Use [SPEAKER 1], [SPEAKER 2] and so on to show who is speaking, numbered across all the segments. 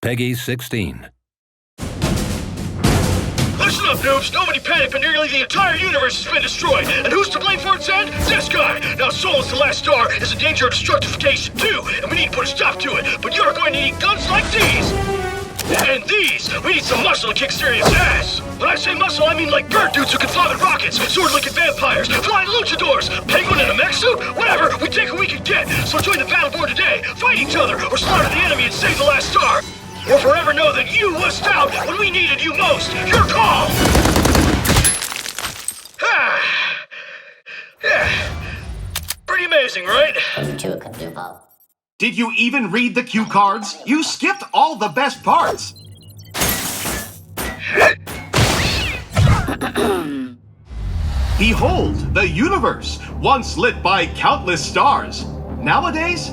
[SPEAKER 1] Peggy 16.
[SPEAKER 2] Listen up, noobs. Nobody panic, but nearly the entire universe has been destroyed. And who's to blame for its end? This guy. Now Solus, the last star, is in danger of destructification too, and we need to put a stop to it. But you're going to need guns like these. And these! We need some muscle to kick serious ass! When I say muscle, I mean like bird dudes who can fly with rockets, sword-looking vampires, flying luchadors, penguin in a mech suit, whatever! We take what we can get! So join the Battleborn today, fight each other, or slaughter the enemy and save the last star! Or forever know that you wussed out when we needed you most! Your call! Yeah. Pretty amazing, right?
[SPEAKER 3] Did you even read the cue cards? You skipped all the best parts! Behold, the universe, once lit by countless stars. Nowadays,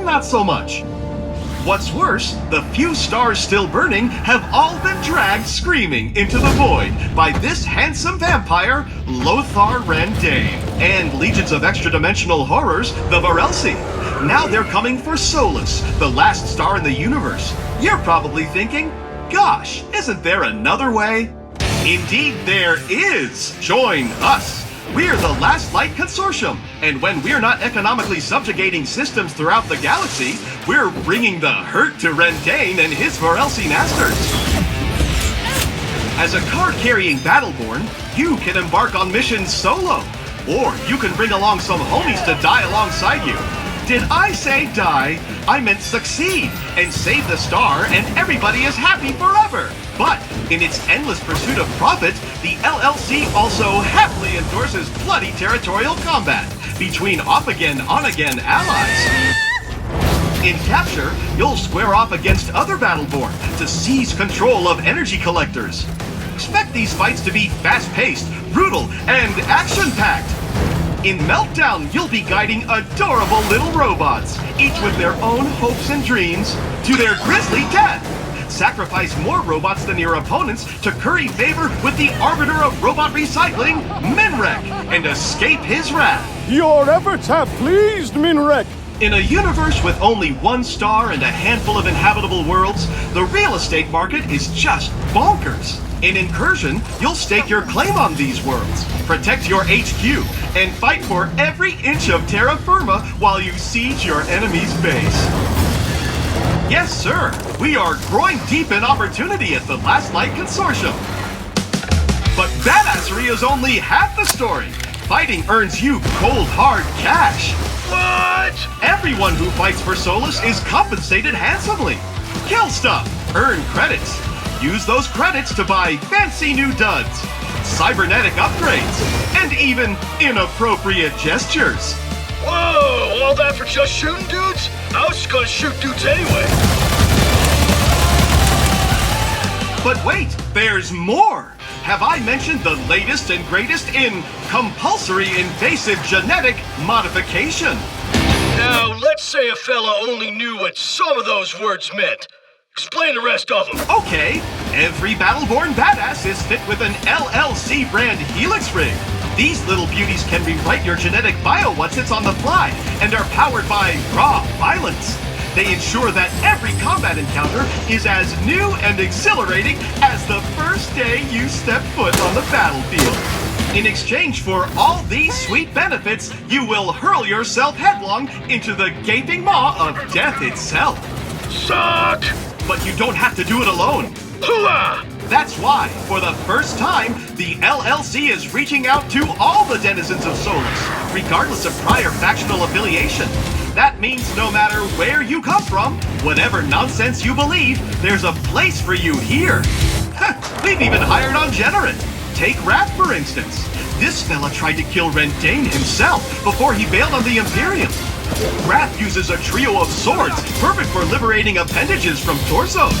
[SPEAKER 3] not so much. What's worse, the few stars still burning have all been dragged screaming into the void by this handsome vampire, Lothar Rendane, and legions of extra-dimensional horrors, the Varelsi. Now they're coming for Solus, the last star in the universe. You're probably thinking, gosh, isn't there another way? Indeed there is! Join us! We're the Last Light Consortium, and when we're not economically subjugating systems throughout the galaxy, we're bringing the hurt to Rendane and his Varelsi Masters. As a card-carrying Battleborn, you can embark on missions solo, or you can bring along some homies to die alongside you. Did I say die? I meant succeed and save the star and everybody is happy forever. But in its endless pursuit of profit, the LLC also happily endorses bloody territorial combat between off-again, on-again allies. In capture, you'll square off against other Battleborn to seize control of energy collectors. Expect these fights to be fast-paced, brutal, and action-packed. In Meltdown, you'll be guiding adorable little robots, each with their own hopes and dreams, to their grisly death. Sacrifice more robots than your opponents to curry favor with the arbiter of robot recycling, Minrek, and escape his wrath.
[SPEAKER 4] Your efforts have pleased Minrek.
[SPEAKER 3] In a universe with only one star and a handful of inhabitable worlds, the real estate market is just bonkers. In Incursion, you'll stake your claim on these worlds, protect your HQ, and fight for every inch of terra firma while you siege your enemy's base. Yes, sir, we are growing deep in opportunity at the Last Light Consortium. But badassery is only half the story. Fighting earns you cold, hard cash.
[SPEAKER 2] What?
[SPEAKER 3] Everyone who fights for Solus is compensated handsomely. Kill stuff, earn credits. Use those credits to buy fancy new duds, cybernetic upgrades, and even inappropriate gestures.
[SPEAKER 2] Whoa, all that for just shooting dudes? I was just gonna shoot dudes anyway.
[SPEAKER 3] But wait, there's more! Have I mentioned the latest and greatest in compulsory invasive genetic modification?
[SPEAKER 2] Now, let's say a fella only knew what some of those words meant. Explain the rest of them.
[SPEAKER 3] Okay, every Battleborn badass is fit with an LLC brand Helix rig. These little beauties can rewrite your genetic bio once it's on the fly, and are powered by raw violence. They ensure that every combat encounter is as new and exhilarating as the first day you step foot on the battlefield. In exchange for all these sweet benefits, you will hurl yourself headlong into the gaping maw of death itself.
[SPEAKER 2] Suck!
[SPEAKER 3] But you don't have to do it alone.
[SPEAKER 2] Hooah!
[SPEAKER 3] That's why, for the first time, the LLC is reaching out to all the denizens of Solus, regardless of prior factional affiliation. That means no matter where you come from, whatever nonsense you believe, there's a place for you here. We've even hired on Generate. Take Wrath, for instance. This fella tried to kill Rendane himself before he bailed on the Imperium. Wrath uses a trio of swords, perfect for liberating appendages from torsos.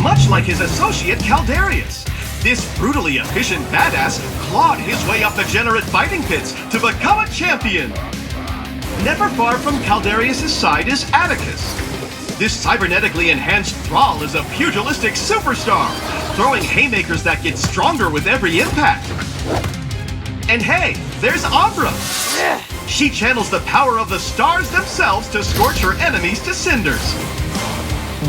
[SPEAKER 3] Much like his associate Caldarius, this brutally efficient badass clawed his way up the Generate fighting pits to become a champion. Never far from Caldarius' side is Atticus. This cybernetically enhanced thrall is a pugilistic superstar, throwing haymakers that get stronger with every impact. And hey, there's Ambra. She channels the power of the stars themselves to scorch her enemies to cinders.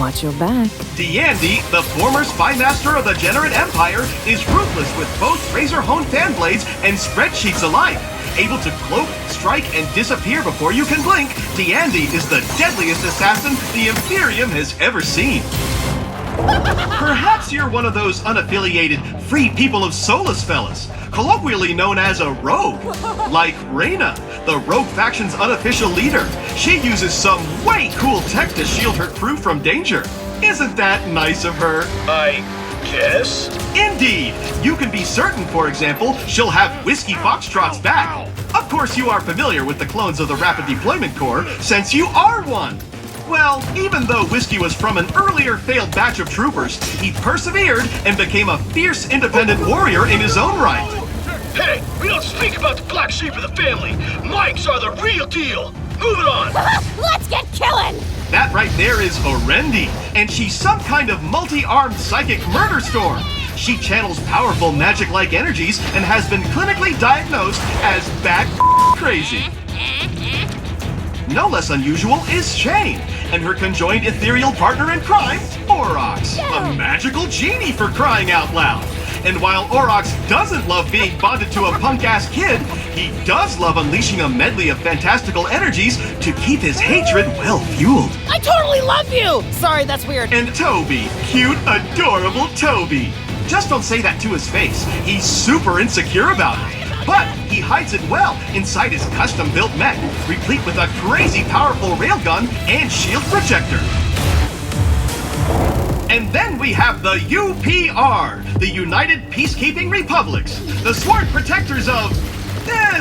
[SPEAKER 1] Watch your back.
[SPEAKER 3] D'Andy, the former spy master of the Generate Empire, is ruthless with both razor-honed fan blades and spreadsheets alike. Able to cloak, strike, and disappear before you can blink, D'Andy is the deadliest assassin the Imperium has ever seen. Perhaps you're one of those unaffiliated free people of Solus fellas, colloquially known as a rogue, like Reyna, the rogue faction's unofficial leader. She uses some way cool tech to shield her crew from danger. Isn't that nice of her?
[SPEAKER 2] I guess?
[SPEAKER 3] Indeed! You can be certain, for example, she'll have Whiskey Foxtrot's back. Of course you are familiar with the clones of the Rapid Deployment Corps, since you are one. Well, even though Whiskey was from an earlier failed batch of troopers, he persevered and became a fierce independent warrior in his own right.
[SPEAKER 2] Hey, we don't speak about the black sheep of the family. Mikes are the real deal. Moving on.
[SPEAKER 5] Let's get killing!
[SPEAKER 3] That right there is Orendi, and she's some kind of multi-armed psychic murder storm. She channels powerful magic-like energies and has been clinically diagnosed as bat crazy. No less unusual is Shane, and her conjoined ethereal partner in crime, Aurochs, a magical genie for crying out loud. And while Aurochs doesn't love being bonded to a punk-ass kid, he does love unleashing a medley of fantastical energies to keep his hatred well-fueled.
[SPEAKER 5] I totally love you! Sorry, that's weird.
[SPEAKER 3] And Toby, cute, adorable Toby. Just don't say that to his face. He's super insecure about it. But he hides it well inside his custom-built mech, replete with a crazy powerful railgun and shield projector. And then we have the UPR, the United Peacekeeping Republics, the sworn protectors of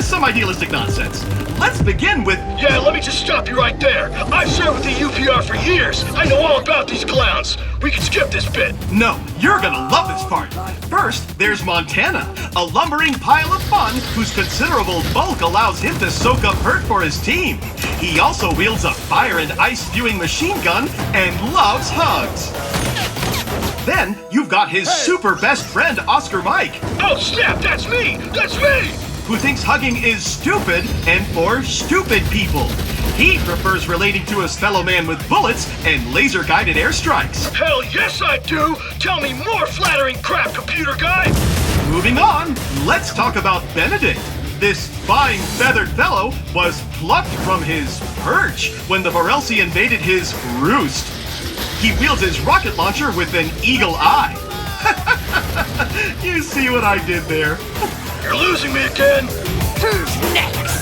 [SPEAKER 3] some idealistic nonsense. Let's begin with...
[SPEAKER 2] Yeah, let me just stop you right there. I've served with the UPR for years. I know all about these clowns. We can skip this bit.
[SPEAKER 3] No, you're gonna love this part. First, there's Montana, a lumbering pile of fun whose considerable bulk allows him to soak up hurt for his team. He also wields a fire and ice-spewing machine gun and loves hugs. Then, you've got his super best friend, Oskar Майк.
[SPEAKER 2] Oh, snap, that's me! That's me!
[SPEAKER 3] Who thinks hugging is stupid and for stupid people. He prefers relating to his fellow man with bullets and laser-guided airstrikes.
[SPEAKER 2] Hell yes I do! Tell me more flattering crap, computer guy!
[SPEAKER 3] Moving on, let's talk about Benedict. This fine feathered fellow was plucked from his perch when the Varelsi invaded his roost. He wields his rocket launcher with an eagle eye. You see what I did there?
[SPEAKER 2] You're losing me again!
[SPEAKER 5] Who's next?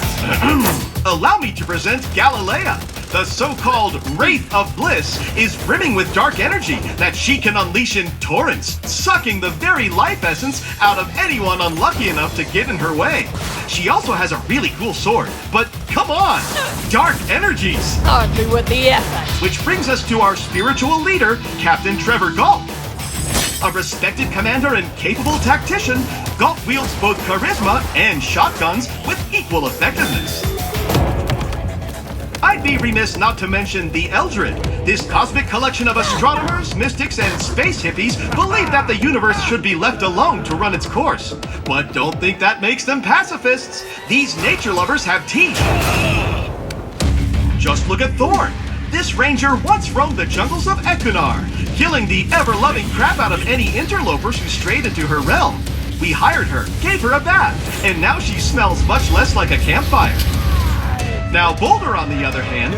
[SPEAKER 3] Allow me to present Galilea. The so-called Wraith of Bliss is brimming with dark energy that she can unleash in torrents, sucking the very life essence out of anyone unlucky enough to get in her way. She also has a really cool sword, but come on! Dark energies!
[SPEAKER 5] Hardly with the effort.
[SPEAKER 3] Which brings us to our spiritual leader, Captain Trevor Galt. A respected commander and capable tactician, Galt wields both charisma and shotguns with equal effectiveness. I'd be remiss not to mention the Eldred. This cosmic collection of astronomers, mystics, and space hippies believe that the universe should be left alone to run its course. But don't think that makes them pacifists. These nature lovers have teeth. Just look at Thorn. This ranger once roamed the jungles of Ecunar, killing the ever-loving crap out of any interlopers who strayed into her realm. We hired her, gave her a bath, and now she smells much less like a campfire. Now Boulder, on the other hand,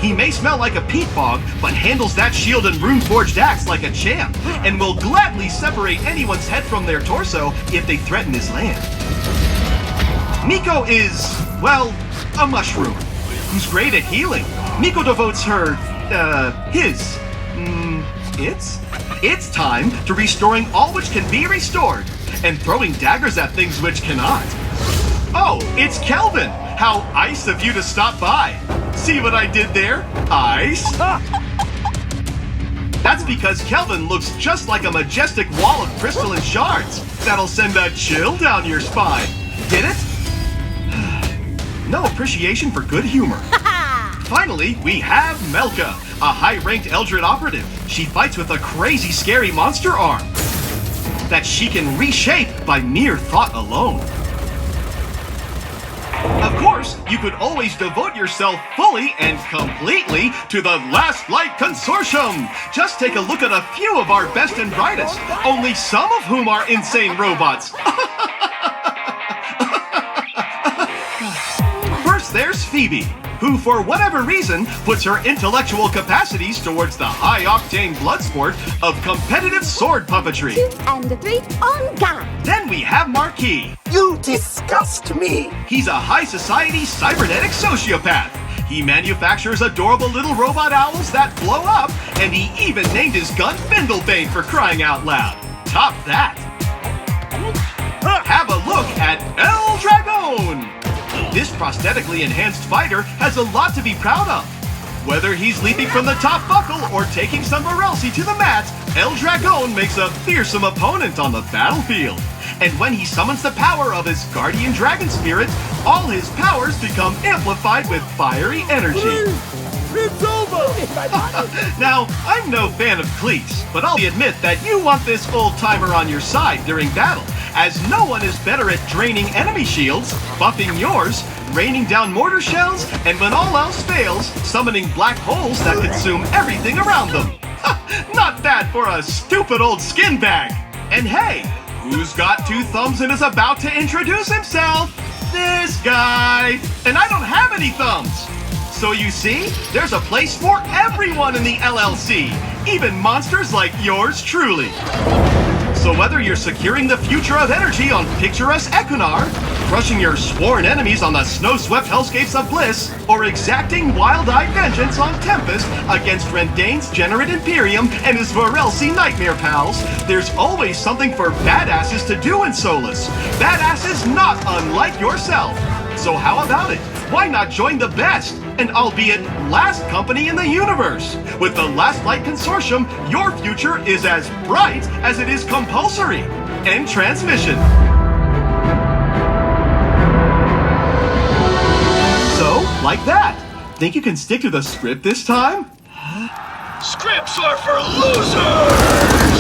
[SPEAKER 3] he may smell like a peat bog, but handles that shield and rune-forged axe like a champ, and will gladly separate anyone's head from their torso if they threaten his land. Miko is, well, a mushroom, who's great at healing. Miko devotes her, its time to restoring all which can be restored, and throwing daggers at things which cannot. Oh, it's Kelvin! How ice of you to stop by! See what I did there? Ice? That's because Kelvin looks just like a majestic wall of crystalline shards. That'll send a chill down your spine. Get it? No appreciation for good humor. Finally, we have Melka, a high-ranked Eldred operative. She fights with a crazy, scary monster arm that she can reshape by mere thought alone. Of course, you could always devote yourself fully and completely to the Last Light Consortium. Just take a look at a few of our best and brightest, only some of whom are insane robots. First, there's Phoebe, who for whatever reason puts her intellectual capacities towards the high-octane blood sport of competitive sword puppetry.
[SPEAKER 1] 2 and 3 on guard.
[SPEAKER 3] Then we have Marquis.
[SPEAKER 6] You disgust me.
[SPEAKER 3] He's a high-society cybernetic sociopath. He manufactures adorable little robot owls that blow up, and he even named his gun Bindlebane for crying out loud. Top that. Have a look at El Dragon. This prosthetically enhanced fighter has a lot to be proud of. Whether he's leaping from the top buckle or taking some Varelsi to the mat, El Dragon makes a fearsome opponent on the battlefield. And when he summons the power of his guardian dragon spirit, all his powers become amplified with fiery energy.
[SPEAKER 4] It's over!
[SPEAKER 3] Now, I'm no fan of cleats, but I'll admit that you want this old-timer on your side during battle, as no one is better at draining enemy shields, buffing yours, raining down mortar shells, and when all else fails, summoning black holes that consume everything around them. Not bad for a stupid old skin bag. And hey, who's got 2 thumbs and is about to introduce himself? This guy. And I don't have any thumbs. So you see, there's a place for everyone in the LLC, even monsters like yours truly. So whether you're securing the future of energy on picturesque Equinar, crushing your sworn enemies on the snow-swept hellscapes of Bliss, or exacting wild-eyed vengeance on Tempest against Rendain's Generate Imperium and his Varelsi Nightmare pals, there's always something for badasses to do in Solus. Badasses not unlike yourself. So how about it? Why not join the best, and albeit last company in the universe? With the Last Light Consortium, your future is as bright as it is compulsory. End transmission. So, like that. Think you can stick to the script this time?
[SPEAKER 2] Scripts are for losers!